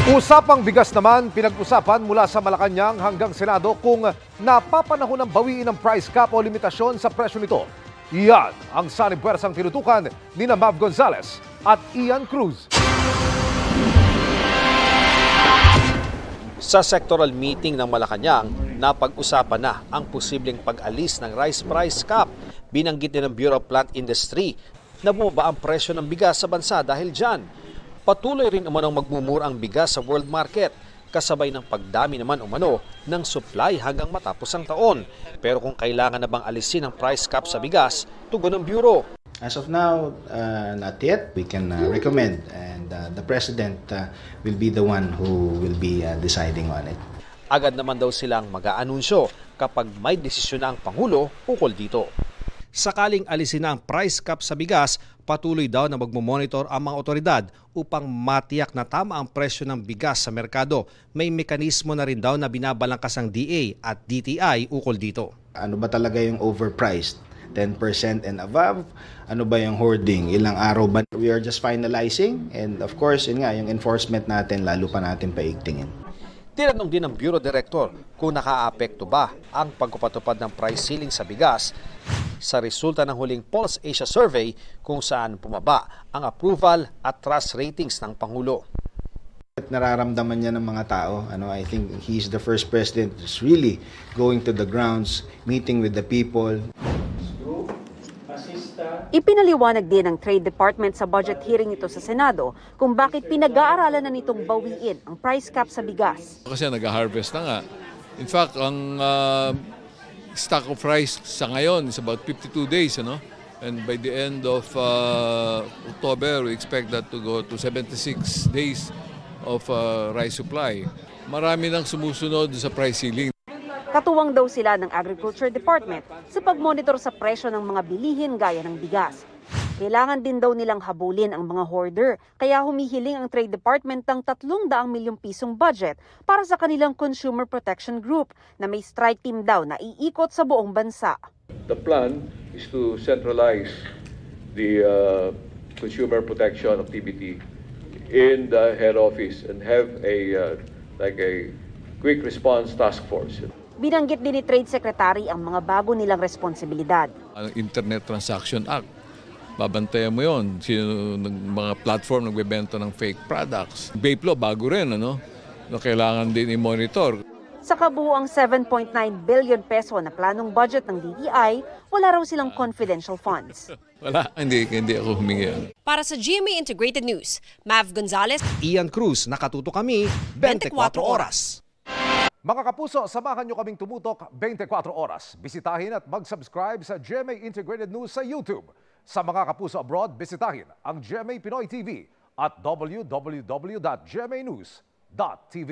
Usapang bigas naman, pinag-usapan mula sa Malacanang hanggang Senado kung napapanahon ng bawiin ng price cap o limitasyon sa presyo nito. Iyan ang sanib-pwersang tinutukan ni Mav Gonzales at Ian Cruz. Sa sectoral meeting ng Malacanang, napag-usapan na ang posibleng pag-alis ng rice price cap. Binanggit din ng Bureau of Plant Industry na bumaba ang presyo ng bigas sa bansa dahil dyan. Patuloy rin umanong magmumura ang bigas sa world market, kasabay ng pagdami naman umano ng supply hanggang matapos ang taon. Pero kung kailangan na bang alisin ang price cap sa bigas, tugon ng Bureau. As of now, not yet. We can recommend, and the President will be the one who will be deciding on it. Agad naman daw silang mag-aanunsyo kapag may desisyon na ang Pangulo ukol dito. Sakaling alisin na ang price cap sa bigas, patuloy daw na magmomonitor ang mga otoridad upang matiyak na tama ang presyo ng bigas sa merkado. May mekanismo na rin daw na binabalangkas ang DA at DTI ukol dito. Ano ba talaga yung overpriced? 10% and above? Ano ba yung hoarding? Ilang araw ba? We are just finalizing, and of course, yun nga, yung enforcement natin, lalo pa natin paigtingin. Tinanong din ng Bureau Director kung nakaapekto ba ang pagpapatupad ng price ceiling sa bigas sa resulta ng huling Pulse Asia Survey kung saan bumaba ang approval at trust ratings ng Pangulo. Nararamdaman niya ng mga tao. I think he's the first president who's really going to the grounds, meeting with the people. Ipinaliwanag din ng Trade Department sa budget hearing nito sa Senado kung bakit pinag-aaralan na nitong bawiin ang price cap sa bigas. Kasi nag-harvest na nga. In fact, ang stock of rice sa ngayon is about 52 days. And by the end of October, we expect that to go to 76 days of rice supply. Marami nang sumusunod sa price ceiling. Katuwang daw sila ng Agriculture Department sa pagmonitor sa presyo ng mga bilihin gaya ng bigas. Kailangan din daw nilang habulin ang mga hoarder, kaya humihiling ang Trade Department ng 300 milyong pisong budget para sa kanilang Consumer Protection Group na may strike team daw na iikot sa buong bansa. The plan is to centralize the consumer protection activity in the head office and have a quick response task force. Binanggit din ni Trade Secretary ang mga bago nilang responsibilidad. Ang Internet Transaction Act, babantayan mo yun. Mga platform nagbebenta ng fake products. Vape law, bago rin, na kailangan din i-monitor. Sa kabuuang 7.9 billion peso na planong budget ng DTI, wala raw silang confidential funds. Wala, hindi ako humingi. Para sa GMA Integrated News, Mav Gonzales, Ian Cruz, nakatuto kami 24 oras. Mga kapuso, samahan nyo kaming tumutok 24 oras. Bisitahin at mag-subscribe sa GMA Integrated News sa YouTube. Sa mga kapuso abroad, bisitahin ang GMA Pinoy TV at www.gmanews.tv.